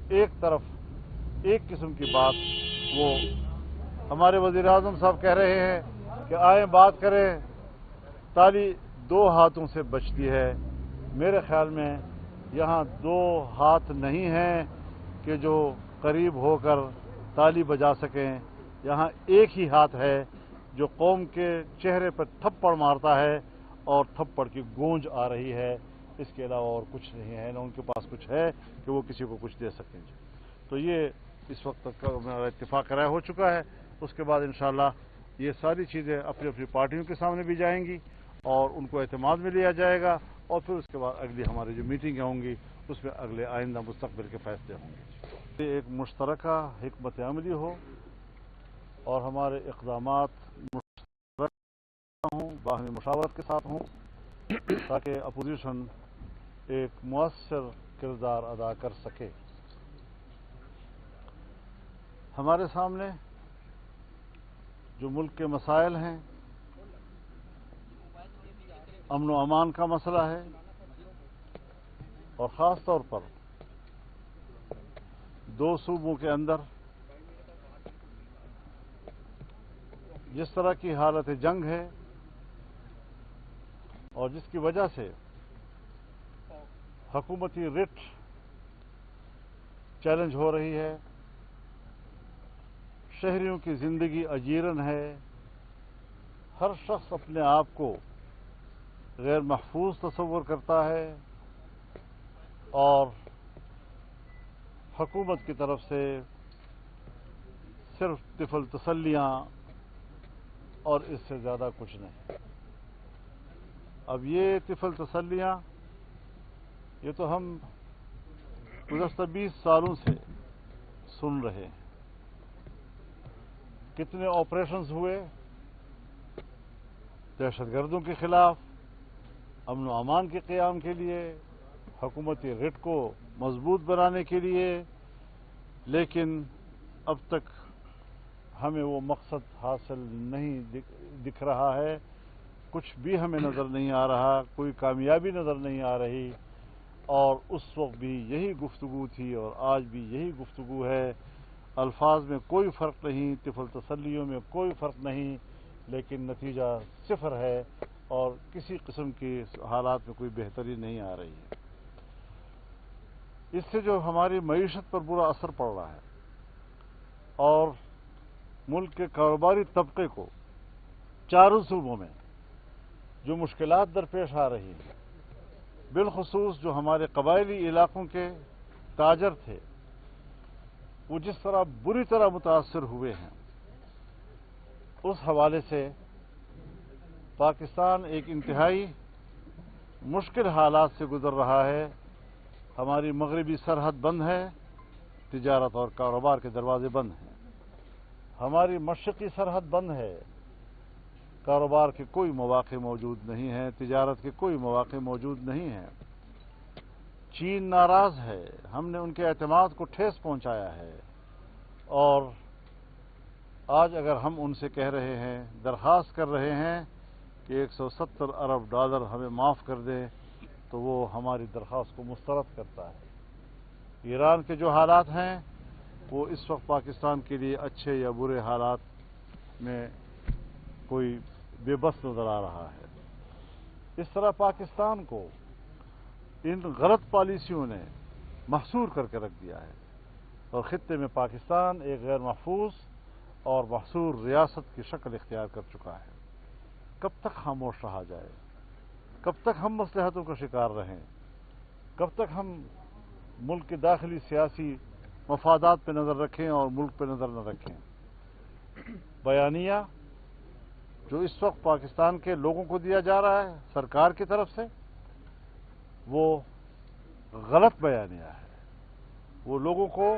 ایک طرف ایک قسم کی بات وہ ہمارے وزیر اعظم صاحب کہہ رہے ہیں کہ آئیں بات کریں، تالی دو ہاتھوں سے بجتی ہے۔ میرے خیال میں یہاں دو ہاتھ نہیں ہیں کہ جو قریب ہو کر تالی بجا سکیں، یہاں ایک ہی ہاتھ ہے جو قوم کے چہرے پر تھپڑ مارتا ہے اور تھپڑ کی گونج آ رہی ہے، اس کے علاوہ اور کچھ نہیں ہے، نہ ان کے پاس کچھ ہے کہ وہ کسی کو کچھ دے سکیں۔ تو یہ اس وقت تک میرا اتفاق رائے ہو چکا ہے۔ اس کے بعد انشاءاللہ یہ ساری چیزیں اپنی اپنی پارٹیوں کے سامنے بھی جائیں گی اور ان کو اعتماد میں لیا جائے گا، اور پھر اس کے بعد اگلی ہماری جو میٹنگیں ہوں گی اس میں اگلے آئندہ مستقبل کے فیصلے ہوں گے۔ یہ ایک مشترکہ حکمت عملی ہو اور ہمارے اقدامات مشترکہ ہوں، باہمی مشاورت کے ساتھ ہوں، تاکہ اپوزیشن ایک مؤثر کردار ادا کر سکے۔ ہمارے سامنے جو ملک کے مسائل ہیں، امن و امان کا مسئلہ ہے، اور خاص طور پر دو صوبوں کے اندر جس طرح کی حالت جنگ ہے اور جس کی وجہ سے حکومتی رٹ چیلنج ہو رہی ہے، شہریوں کی زندگی اجیرن ہے، ہر شخص اپنے آپ کو غیر محفوظ تصور کرتا ہے اور حکومت کی طرف سے صرف طفل تسلیاں اور اس سے زیادہ کچھ نہیں۔ اب یہ طفل تسلیاں یہ تو ہم گزشتہ 20 سالوں سے سن رہے ہیں۔ کتنے آپریشنز ہوئے دہشت گردوں کے خلاف، امن و امان کے قیام کے لیے، حکومتی رٹ کو مضبوط بنانے کے لیے، لیکن اب تک ہمیں وہ مقصد حاصل نہیں دکھ رہا ہے، کچھ بھی ہمیں نظر نہیں آ رہا، کوئی کامیابی نظر نہیں آ رہی۔ اور اس وقت بھی یہی گفتگو تھی اور آج بھی یہی گفتگو ہے، الفاظ میں کوئی فرق نہیں، طفل تسلیوں میں کوئی فرق نہیں، لیکن نتیجہ صفر ہے اور کسی قسم کی حالات میں کوئی بہتری نہیں آ رہی ہے۔ اس سے جو ہماری معیشت پر برا اثر پڑ رہا ہے اور ملک کے کاروباری طبقے کو چاروں صوبوں میں جو مشکلات درپیش آ رہی ہیں، بالخصوص جو ہمارے قبائلی علاقوں کے تاجر تھے وہ جس طرح بری طرح متاثر ہوئے ہیں، اس حوالے سے پاکستان ایک انتہائی مشکل حالات سے گزر رہا ہے۔ ہماری مغربی سرحد بند ہے، تجارت اور کاروبار کے دروازے بند ہیں۔ ہماری مشرقی سرحد بند ہے، کاروبار کے کوئی مواقع موجود نہیں ہیں، تجارت کے کوئی مواقع موجود نہیں ہیں۔ چین ناراض ہے، ہم نے ان کے اعتماد کو ٹھیس پہنچایا ہے، اور آج اگر ہم ان سے کہہ رہے ہیں، درخواست کر رہے ہیں کہ $170 ارب ہمیں معاف کر دیں، تو وہ ہماری درخواست کو مسترد کرتا ہے۔ ایران کے جو حالات ہیں وہ اس وقت پاکستان کے لیے اچھے یا برے حالات میں کوئی بے بس نظر آ رہا ہے۔ اس طرح پاکستان کو ان غلط پالیسیوں نے محصور کر کے رکھ دیا ہے اور خطے میں پاکستان ایک غیر محفوظ اور محصور ریاست کی شکل اختیار کر چکا ہے۔ کب تک خاموش رہا جائے؟ کب تک ہم مصلحتوں کا شکار رہیں؟ کب تک ہم ملک کے داخلی سیاسی مفادات پہ نظر رکھیں اور ملک پہ نظر نہ رکھیں؟ بیانیہ جو اس وقت پاکستان کے لوگوں کو دیا جا رہا ہے سرکار کی طرف سے، وہ غلط بیانیہ ہے۔ وہ لوگوں کو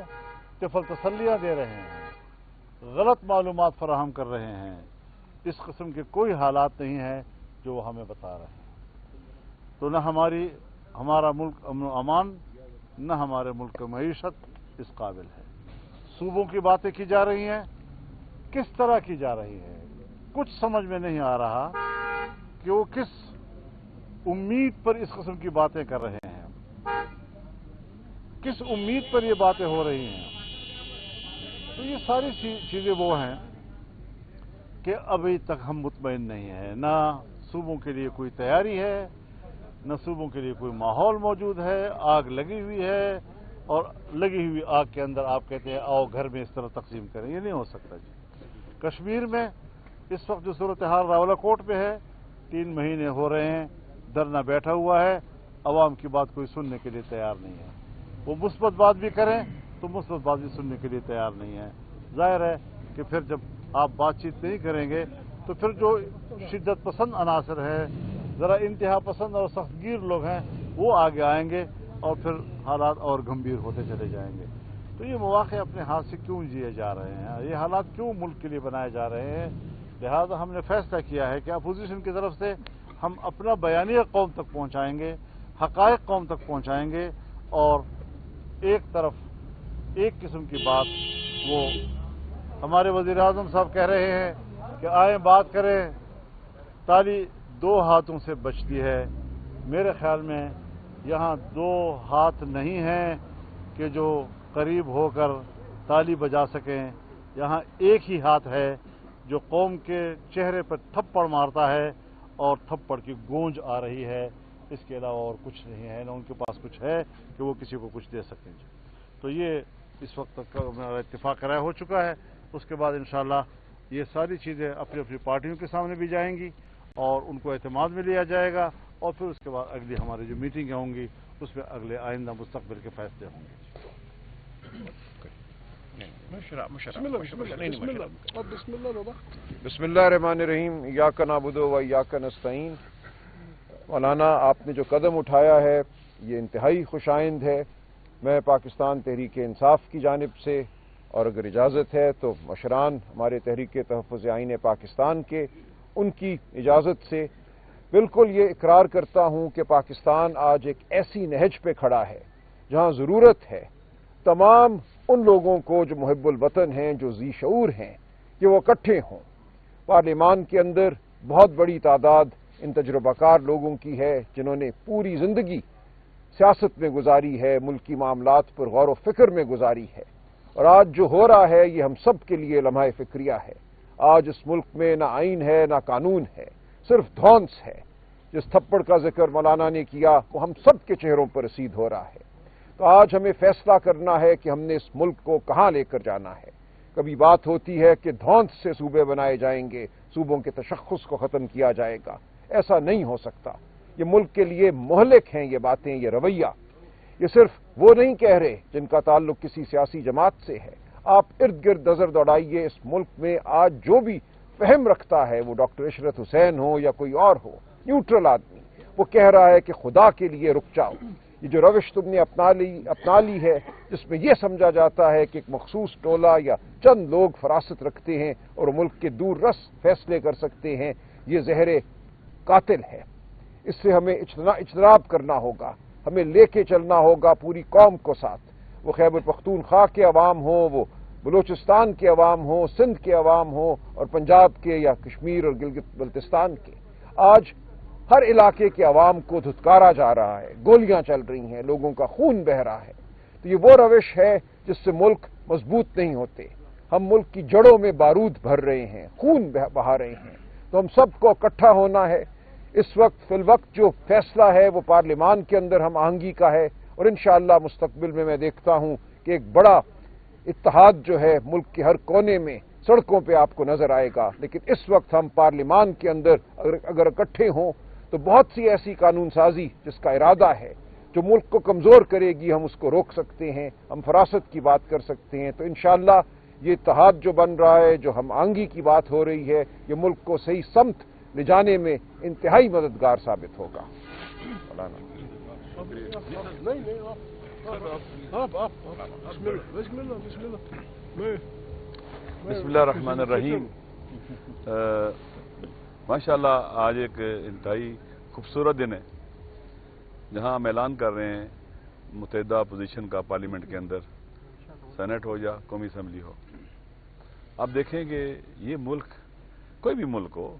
طفل تسلیاں دے رہے ہیں، غلط معلومات فراہم کر رہے ہیں۔ اس قسم کے کوئی حالات نہیں ہیں جو وہ ہمیں بتا رہے ہیں۔ تو نہ ہمارا ملک امن و امان، نہ ہمارے ملک کی معیشت اس قابل ہے۔ صوبوں کی باتیں کی جا رہی ہیں، کس طرح کی جا رہی ہے؟ کچھ سمجھ میں نہیں آ رہا کہ وہ کس امید پر اس قسم کی باتیں کر رہے ہیں۔ किस उम्मीद पर ये बातें हो रही हैं। तो ये सारी चीज़ें वो हैं कि अभी तक हम मुतमईन नहीं हैं, ना सूबों के लिए कोई तैयारी है, न सूबों के लिए कोई माहौल मौजूद है। आग लगी हुई है और लगी हुई आग के अंदर आप कहते हैं आओ घर में इस तरह तकसीम करें, ये नहीं हो सकता जी। कश्मीर में इस वक्त जो सूरत हाल रावलाकोट में है, 3 महीने हो रहे हैं, धरना बैठा हुआ है, अवाम की बात कोई सुनने के लिए तैयार नहीं है। वो मुस्बत बात भी करें तो मुस्बत बात भी सुनने के लिए तैयार नहीं है। जाहिर है कि फिर जब आप बातचीत नहीं करेंगे तो फिर जो शिद्दत पसंद अनासर है, ज़रा इंतहा पसंद और सख्तगीर लोग हैं, वो आगे आएंगे और फिर हालात और गंभीर होते चले जाएंगे। तो ये मौक़े अपने हाथ से क्यों जिए जा रहे हैं, ये हालात क्यों मुल्क के लिए बनाए जा रहे हैं। लिहाजा हमने फैसला किया है कि अपोजिशन की तरफ से हम अपना बयानिया कौम तक पहुँचाएंगे, हक़ाइक़ कौम तक पहुँचाएंगे और एक तरफ एक किस्म की बात, वो हमारे वज़ीर आज़म साहब कह रहे हैं कि आए बात करें, ताली 2 हाथों से बचती है। मेरे ख्याल में यहाँ 2 हाथ नहीं हैं कि जो करीब होकर ताली बजा सकें। यहाँ एक ही हाथ है जो कौम के चेहरे पर थप्पड़ मारता है और थप्पड़ की गूंज आ रही है। इसके अलावा और कुछ नहीं है, न उनके पास कुछ है कि वो किसी को कुछ दे सकें। तो ये इस वक्त तक मेरा इत्तेफाक राय हो चुका है। उसके बाद इंशाअल्लाह ये सारी चीज़ें अपनी अपनी पार्टियों के सामने भी जाएंगी और उनको एतमाद में लिया जाएगा और फिर उसके बाद अगली हमारी जो मीटिंगें होंगी उसमें अगले आइंदा मुस्तकबिल के फैसले होंगे। बिस्मिल्लाहिर्रहमानिर्रहीम। इय्याका नअबुदु व इय्याका नस्तईन। मौलाना, आपने जो कदम उठाया है ये इंतहाई खुशाइंद है। मैं पाकिस्तान तहरीक इंसाफ की जानिब से, और अगर इजाज़त है तो मशरान हमारे तहरीक तहफ़्फ़ुज़ आईन पाकिस्तान के, उनकी इजाज़त से बिल्कुल ये इकरार करता हूँ कि पाकिस्तान आज एक ऐसी नहज पे खड़ा है जहाँ ज़रूरत है तमाम उन लोगों को जो मुहिब्बुल वतन हैं, जो ज़ी शऊर हैं, कि वो इकट्ठे हों। पार्लियामान के अंदर बहुत बड़ी तादाद इन तजुर्बाकार लोगों की है जिन्होंने पूरी ज़िंदगी सियासत में गुजारी है, मुल्की मामलात पर गौर व फिक्र में गुजारी है। और आज जो हो रहा है ये हम सब के लिए लम्हा फिक्रिया है। आज इस मुल्क में ना आइन है ना कानून है, सिर्फ धौंस है। जिस थप्पड़ का जिक्र मौलाना ने किया वो हम सब के चेहरों पर रसीद हो रहा है। तो आज हमें फैसला करना है कि हमने इस मुल्क को कहाँ लेकर जाना है। कभी बात होती है कि धौंस से सूबे बनाए जाएंगे, सूबों के तशख़्ख़ुस को ख़त्म किया जाएगा। ऐसा नहीं हो सकता। ये मुल्क के लिए मोहलिक हैं ये बातें, ये रवैया। ये सिर्फ वो नहीं कह रहे जिनका ताल्लुक किसी सियासी जमात से है। आप इर्द गिर्द नजर दौड़ाइए, इस मुल्क में आज जो भी फहम रखता है, वो डॉक्टर इशरत हुसैन हो या कोई और हो, न्यूट्रल आदमी, वो कह रहा है कि खुदा के लिए रुक जाओ। ये जो रविश तुमने अपना ली है, जिसमें यह समझा जाता है कि एक मखसूस टोला या चंद लोग फरासत रखते हैं और मुल्क के दूर रस फैसले कर सकते हैं, ये जहर कातिल है। इससे हमें इज्तनाब करना होगा, हमें लेके चलना होगा पूरी कौम को साथ। वो खैबर पख्तूनख्वा के अवाम हो, वो बलूचिस्तान के अवाम हो, सिंध के अवाम हो, और पंजाब के या कश्मीर और गिलगित बल्तिस्तान के। आज हर इलाके के अवाम को धुतकारा जा रहा है, गोलियां चल रही हैं, लोगों का खून बह रहा है। तो ये वो रविश है जिससे मुल्क मजबूत नहीं होते। हम मुल्क की जड़ों में बारूद भर रहे हैं, खून बहा रहे हैं। तो हम सबको इकट्ठा होना है। इस वक्त फिलवक्त जो फैसला है वो पार्लियामान के अंदर हम आहंगी का है, और इंशाअल्लाह मुस्तकबिल में मैं देखता हूं कि एक बड़ा इत्तेहाद जो है मुल्क के हर कोने में सड़कों पे आपको नजर आएगा। लेकिन इस वक्त हम पार्लियामान के अंदर अगर इकट्ठे हों तो बहुत सी ऐसी कानून साजी जिसका इरादा है जो मुल्क को कमजोर करेगी, हम उसको रोक सकते हैं, हम फरासत की बात कर सकते हैं। तो इंशाअल्लाह ये इत्तेहाद जो बन रहा है, जो हम आहंगी की बात हो रही है, ये मुल्क को सही समत ले जाने में इंतहाई मददगार साबित होगा। बिस्मिल्लाहिर्रहमानिर्रहीम। माशाअल्लाह आज एक इंतहाई खूबसूरत दिन है जहां हम ऐलान कर रहे हैं मुत्तहिदा अपोजिशन का पार्लियामेंट के अंदर, सेनेट हो या कौमी असम्बली हो। आप देखें कि ये मुल्क, कोई भी मुल्क हो,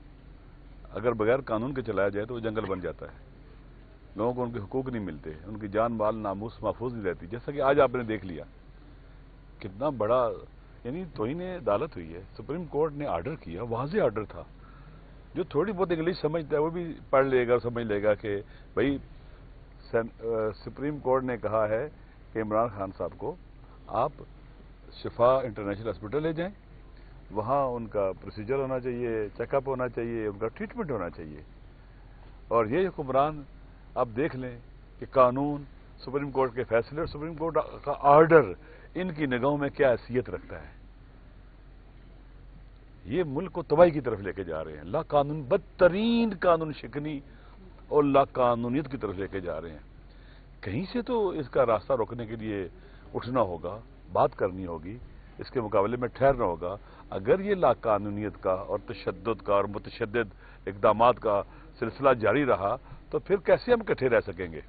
अगर बगैर कानून के चलाया जाए तो वो जंगल बन जाता है। لوگوں کو ان کے حقوق نہیں ملتے، ان کی جان مال ناموس محفوظ نہیں رہتی، جیسا کہ آج آپ نے دیکھ لیا کتنا بڑا یعنی توہین عدالت ہوئی ہے۔ سپریم کورٹ نے آرڈر کیا، واضح آرڈر تھا، جو تھوڑی بہت انگلش سمجھتا ہے وہ بھی پڑھ لے گا، سمجھ لے گا کہ بھائی سپریم کورٹ نے کہا ہے کہ عمران خان صاحب کو آپ شفا انٹرنیشنل ہاسپٹل لے جائیں، وہاں ان کا پروسیجر ہونا چاہیے، چیک اپ ہونا چاہیے، ان کا ٹریٹمنٹ ہونا چاہیے۔ اور یہ حکمران آپ دیکھ لیں کہ قانون، سپریم کورٹ کے فیصلے اور سپریم کورٹ کا آرڈر ان کی نگاہوں میں کیا حیثیت رکھتا ہے۔ یہ ملک کو تباہی کی طرف لے کے جا رہے ہیں، لا قانون، بدترین قانون شکنی اور لا قانونیت کی طرف لے کے جا رہے ہیں۔ کہیں سے تو اس کا راستہ روکنے کے لیے اٹھنا ہوگا، بات کرنی ہوگی، اس کے مقابلے میں ٹھہرنا ہوگا۔ اگر یہ لا قانونیت کا اور تشدد کا اور متشدد اقدامات کا سلسلہ جاری رہا تو پھر کیسے ہم اکٹھے رہ سکیں گے؟